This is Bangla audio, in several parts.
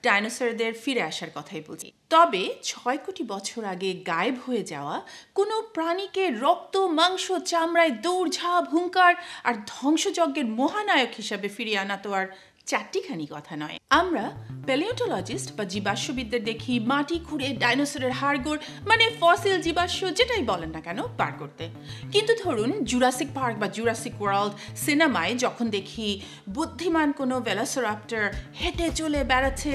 ডাইনোসরদের ফিরে আসার কথাই বলছি। তবে 6 কোটি বছর আগে গায়েব হয়ে যাওয়া কোনো প্রাণীকে রক্ত, মাংস, চামড়ায় দৌড়ঝাঁপ, হুঙ্কার আর ধ্বংসযজ্ঞের মহানায়ক হিসাবে ফিরিয়ে আনা তো আর চারটিখানি কথা নয়। আমরা প্যালিওন্টোলজিস্ট বা জীবাশ্মবিদদের দেখি মাটি খুঁড়ে ডাইনোসরের হাড়গোড় মানে ফসিল জীবাশ্ম যেটাই বলেন না কেন বার করতে। কিন্তু ধরুন জুরাসিক পার্ক বা জুরাসিক ওয়ার্ল্ড সিনেমায় যখন দেখি বুদ্ধিমান কোনো ভেলোসিরাপ্টর হেঁটে চলে বেড়াচ্ছে,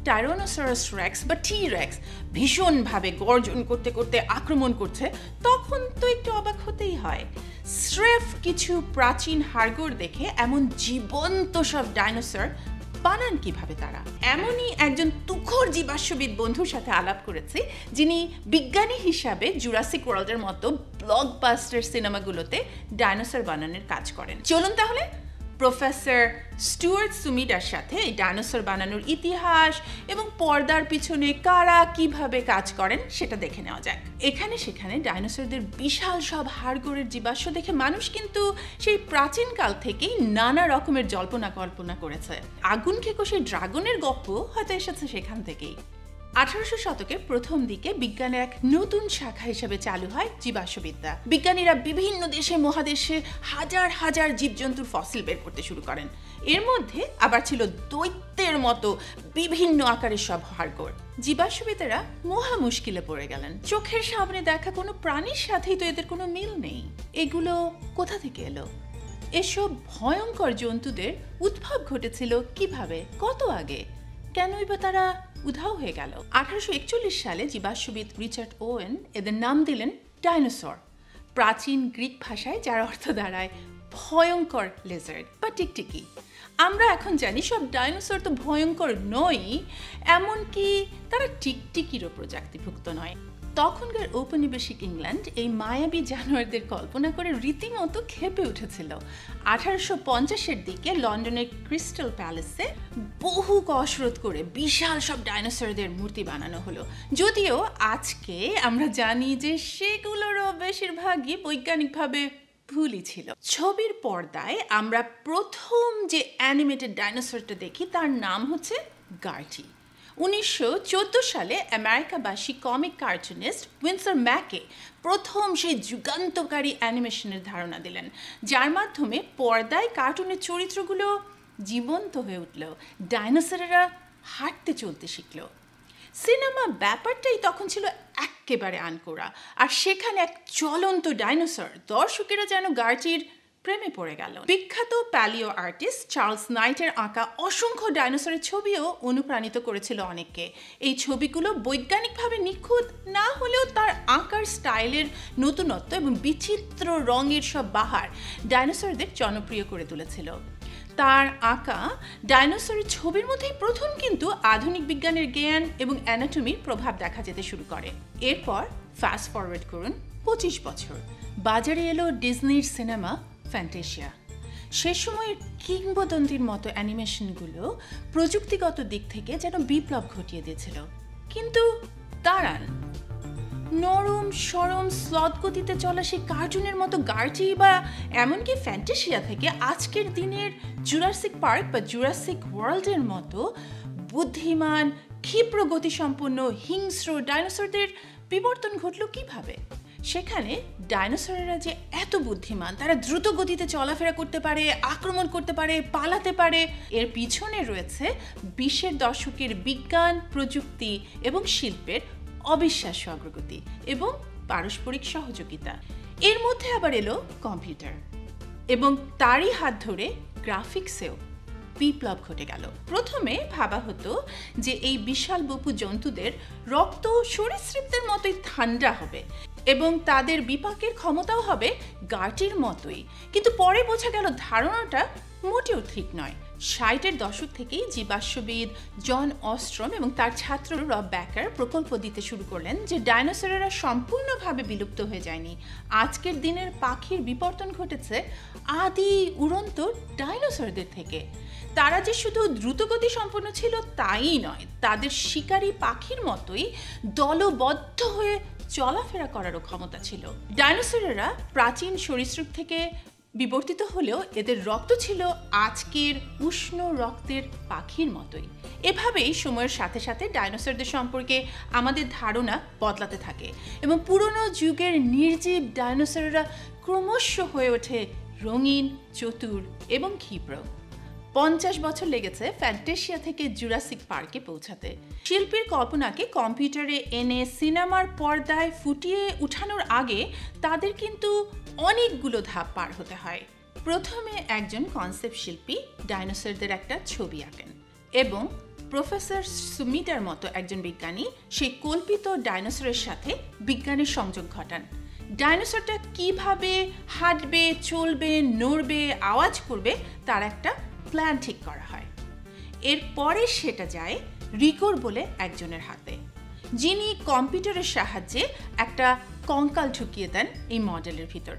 টাইরানোসরাস রেক্স বা টি রেক্স ভীষণভাবে গর্জন করতে করতে আক্রমণ করছে, তখন তো একটু অবাক হতেই হয়। স্রেফ কিছু প্রাচীন হাড়গোড় দেখে এমন জীবন্ত সব ডাইনোসর বানান কিভাবে তারা? এমনই একজন তুখোর জীবাশ্মবিদ বন্ধুর সাথে আলাপ করেছি, যিনি বিজ্ঞানী হিসাবে জুরাসিক ওয়ার্ল্ডের মতো ব্লকবাস্টার সিনেমাগুলোতে ডাইনোসর বানানোর কাজ করেন। চলুন তাহলে প্রফেসর স্টুয়ার্ট সুমিডার সাথে এই ডাইনোসর বানানোর ইতিহাস এবং পর্দার পিছনে কারা কিভাবে কাজ করেন সেটা দেখে নেওয়া যাক। এখানে সেখানে ডাইনোসরদের বিশাল সব হাড়গোড়ের জীবাশ্ম দেখে মানুষ কিন্তু সেই প্রাচীনকাল থেকেই নানা রকমের জল্পনা কল্পনা করেছে। আগুন খেকো সেই ড্রাগনের গল্প হয়তো এসেছে সেখান থেকেই। 1800 শতকের প্রথম দিকে বিজ্ঞানের এক নতুন শাখা হিসেবে চালু হয় জীবাশ্মবিদ্যা। বিজ্ঞানীরা বিভিন্ন দেশে মহাদেশে হাজার হাজার জীবজন্তুর ফসিল বের করতে শুরু করেন। এর মধ্যে আবার ছিল দৈত্যের মতো বিভিন্ন আকারের সব হাড়গোড়। জীবাশ্মবিদেরা মহা মুশকিলে পড়ে গেলেন। চোখের সামনে দেখা কোনো প্রাণীর সাথেই তো এদের কোনো মিল নেই। এগুলো কোথা থেকে এলো? এসব ভয়ঙ্কর জন্তুদের উদ্ভব ঘটেছিল কিভাবে, কত আগে? কেনই বা তারা উধাও হয়ে গেল? 1841 সালে জীবাশ্মবিদ রিচার্ড ওয়েন এদের নাম দিলেন ডাইনোসর, প্রাচীন গ্রিক ভাষায় যার অর্থ দাঁড়ায় ভয়ঙ্কর লেজার্ড বা টিকটিকি। আমরা এখন জানি সব ডাইনোসর তো ভয়ঙ্কর নয়, এমনকি তারা টিকটিকিরও প্রজাতিভুক্ত নয়। তখনকার ঔপনিবেশিক ইংল্যান্ড এই মায়াবী জানোয়ারদের কল্পনা করে রীতিমতো ক্ষেপে উঠেছিল। 1850-এর দিকে লন্ডনের ক্রিস্টাল প্যালেসে বহু কসরত করে বিশাল সব ডাইনোসরদের মূর্তি বানানো হলো। যদিও আজকে আমরা জানি যে সেগুলোরও বেশিরভাগই বৈজ্ঞানিকভাবে ভুলই ছিল। ছবির পর্দায় আমরা প্রথম যে অ্যানিমেটেড ডাইনোসরটা দেখি তার নাম হচ্ছে গার্টি। 1914 সালে আমেরিকাবাসী কমিক কার্টুনিস্ট উইন্সর ম্যাকে প্রথম সেই যুগান্তকারী অ্যানিমেশনের ধারণা দিলেন, যার মাধ্যমে পর্দায় কার্টুনের চরিত্রগুলো জীবন্ত হয়ে উঠল, ডাইনোসরেরা হাঁটতে চলতে শিখল। সিনেমা ব্যাপারটাই তখন ছিল একেবারে আনকোড়া, আর সেখানে এক চলন্ত ডাইনোসর, দর্শকেরা যেন গার্টির প্রেমে পড়ে গেল। বিখ্যাত প্যালিও আর্টিস্ট চার্লস নাইটের আঁকা অসংখ্য ডাইনোসরের ছবিও অনুপ্রাণিত করেছিল অনেককে। এই ছবিগুলো বৈজ্ঞানিকভাবে নিখুঁত না হলেও তার আঁকার স্টাইলের নতুনত্ব এবং বিচিত্র রঙের সব বাহার ডাইনোসরদের জনপ্রিয় করে তুলেছিল। তার আঁকা ডাইনোসরের ছবির মধ্যেই প্রথম কিন্তু আধুনিক বিজ্ঞানের জ্ঞান এবং অ্যানাটমির প্রভাব দেখা যেতে শুরু করে। এরপর ফাস্ট ফরওয়ার্ড করুন 25 বছর, বাজারে এলো ডিজনির সিনেমা ফ্যান্টাসিয়া। সে সময়ের কিংবদন্তির মতো অ্যানিমেশনগুলো প্রযুক্তিগত দিক থেকে যেন বিপ্লব ঘটিয়ে দিয়েছিল। কিন্তু দাঁড়ান, নরম সরম স্লথ গতিতে চলা সেই কার্টুনের মতো গার্টি বা এমনকি ফ্যান্টাসিয়া থেকে আজকের দিনের জুরাসিক পার্ক বা জুরাসিক ওয়ার্ল্ডের মতো বুদ্ধিমান, ক্ষিপ্র গতিসম্পন্ন হিংস্র ডাইনোসরদের বিবর্তন ঘটল কিভাবে? সেখানে ডাইনোসরেরা যে এত বুদ্ধিমান, তারা দ্রুত গতিতে চলাফেরা করতে পারে, আক্রমণ করতে পারে, পালাতে পারে, এর পিছনে রয়েছে 20-এর দশকের বিজ্ঞান, প্রযুক্তি এবং শিল্পের অবিশ্বাস্য অগ্রগতি এবং পারস্পরিক সহযোগিতা। এর মধ্যে আবার এলো কম্পিউটার এবং তারই হাত ধরে গ্রাফিক্সেও বিপ্লব ঘটে গেল। প্রথমে ভাবা হতো যে এই বিশাল বপু জন্তুদের রক্ত সরীসৃপদের মতোই ঠান্ডা হবে এবং তাদের বিপাকের ক্ষমতাও হবে গার্টির মতোই, কিন্তু পরে বোঝা গেল ধারণাটা মোটেও ঠিক নয়। 60-এর দশক থেকেই জীবাশ্মবিদ জন অস্ট্রম এবং তার ছাত্র রব ব্যাকার প্রকল্প দিতে শুরু করলেন যে ডাইনোসরেরা সম্পূর্ণভাবে বিলুপ্ত হয়ে যায়নি। আজকের দিনের পাখির বিবর্তন ঘটেছে আদি উড়ন্ত ডাইনোসরদের থেকে। তারা যে শুধু দ্রুতগতি সম্পন্ন ছিল তাই নয়, তাদের শিকারী পাখির মতোই দলবদ্ধ হয়ে চলাফেরা করারও ক্ষমতা ছিল। ডাইনোসরেরা প্রাচীন সরীসৃপ থেকে বিবর্তিত হলেও এদের রক্ত ছিল আজকের উষ্ণ রক্তের পাখির মতোই। এভাবেই সময়ের সাথে সাথে ডাইনোসরদের সম্পর্কে আমাদের ধারণা বদলাতে থাকে এবং পুরনো যুগের নির্জীব ডাইনোসররা ক্রমশ হয়ে ওঠে রঙিন, চতুর এবং ক্ষিপ্র। 50 বছর লেগেছে ফ্যান্টাসিয়া থেকে জুরাসিক পার্কে পৌঁছাতে। শিল্পীর কল্পনাকে কম্পিউটারে এনে সিনেমার পর্দায় ফুটিয়ে উঠানোর আগে তাদের কিন্তু অনেকগুলো ধাপ পার হতে হয়। প্রথমে একজন কনসেপ্ট শিল্পী ডাইনোসরদের একটা ছবি আঁকেন এবং প্রফেসর সুমিটার মতো একজন বিজ্ঞানী সেই কল্পিত ডাইনোসরের সাথে বিজ্ঞানের সংযোগ ঘটান। ডাইনোসরটা কিভাবে হাঁটবে, চলবে, নড়বে, আওয়াজ করবে তার একটা প্ল্যান ঠিক করা হয়। এরপরে সেটা যায় রিকোর বলে একজনের হাতে, যিনি কম্পিউটারের সাহায্যে একটা কঙ্কাল ঢুকিয়ে দেন এই মডেলের ভিতর।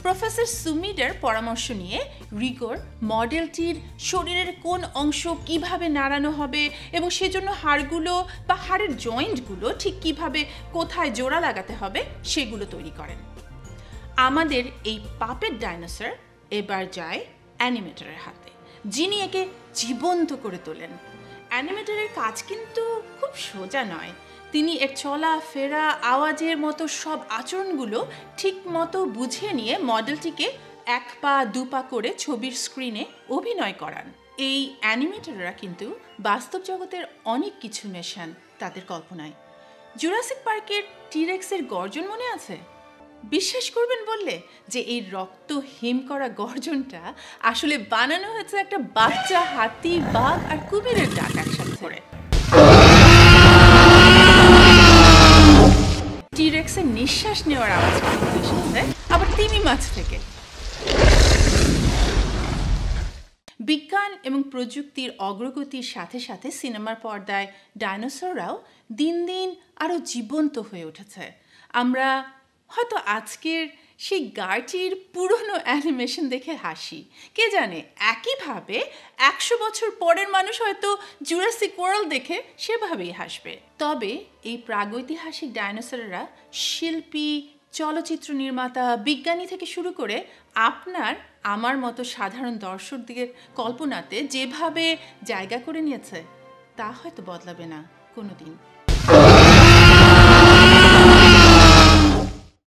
প্রফেসর সুমিডার পরামর্শ নিয়ে রিকোর মডেলটির শরীরের কোন অংশ কিভাবে নাড়ানো হবে এবং সেজন্য হাড়গুলো বা হাড়ের জয়েন্টগুলো ঠিক কিভাবে কোথায় জোড়া লাগাতে হবে সেগুলো তৈরি করেন। আমাদের এই পাপেট ডাইনোসর এবার যায় অ্যানিমেটরের হাতে, যিনি একে জীবন্ত করে তোলেন। অ্যানিমেটরের কাজ কিন্তু খুব সোজা নয়। তিনি এর চলা ফেরা, আওয়াজের মতো সব আচরণগুলো ঠিক মতো বুঝে নিয়ে মডেলটিকে 1 পা 2 পা করে ছবির স্ক্রিনে অভিনয় করান। এই অ্যানিমেটররা কিন্তু বাস্তব জগতের অনেক কিছু মেশান তাদের কল্পনায়। জুরাসিক পার্কের টিরেক্সের গর্জন মনে আছে? বিশ্বাস করবেন বললে যে এই রক্ত হিম করা গর্জনটা আসলে বানানো হয়েছে একটা বাচ্চা হাতি, বাঘ আর কুমিরের ডাক একসাথে করে। টিরেক্সের নিঃশ্বাস নেওয়ার আওয়াজ এসেছে আবার তিমি মাছ থেকে। বিজ্ঞান এবং প্রযুক্তির অগ্রগতির সাথে সাথে সিনেমার পর্দায় ডাইনোসররাও দিন দিন আরও জীবন্ত হয়ে উঠেছে। আমরা হয়তো আজকের সেই গাড়িটির পুরনো অ্যানিমেশন দেখে হাসি, কে জানে একইভাবে 100 বছর পরের মানুষ হয়তো জুরাসিক ওয়ার্ল্ড দেখে সেভাবেই হাসবে। তবে এই প্রাগৈতিহাসিক ডাইনোসররা শিল্পী, চলচ্চিত্র নির্মাতা, বিজ্ঞানী থেকে শুরু করে আপনার আমার মতো সাধারণ দর্শকদের কল্পনাতে যেভাবে জায়গা করে নিয়েছে তা হয়তো বদলাবে না কোনোদিন।